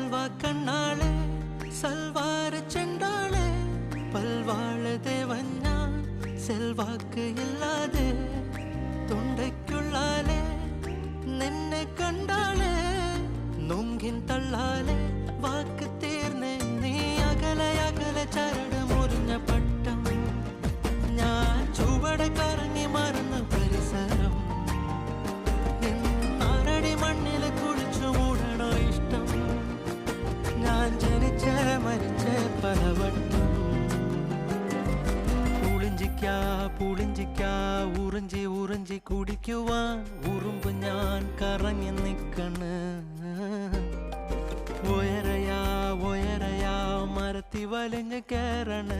സൽവാ കണ്ണാളെ സൽവാര ചെണ്ടാളെ പൽവാള ദേവൻ ഞാൻ സെൽവാക്ക് ഇല്ലാതെ തൊണ്ടയ്ക്കുള്ളാലെ നിന്നെ കണ്ടാളെ നൊങ്കിൻ തള്ളാലെ വാക്ക് തീർന്നേ നീ അകലെ അകലെ ചരട് മുറിഞ്ഞ പട്ടം ഞാൻ ചുവട് കറങ്ങി മറന്ന പരിസരം ആറടി മണ്ണിൽ കുളിച്ചു മൂടണോ ഇഷ്ടം ഞാൻ ജനിച്ച മരിച്ച പലവട്ടം പുളിഞ്ചിക്കാ ഉറിഞ്ചി ഉറിഞ്ചി കുടിക്കുവാൻ ഉറുമ്പ് ഞാൻ കറങ്ങി നിക്കണ് ഒയരയാ മരത്തി വലിഞ്ഞ് കയറണ്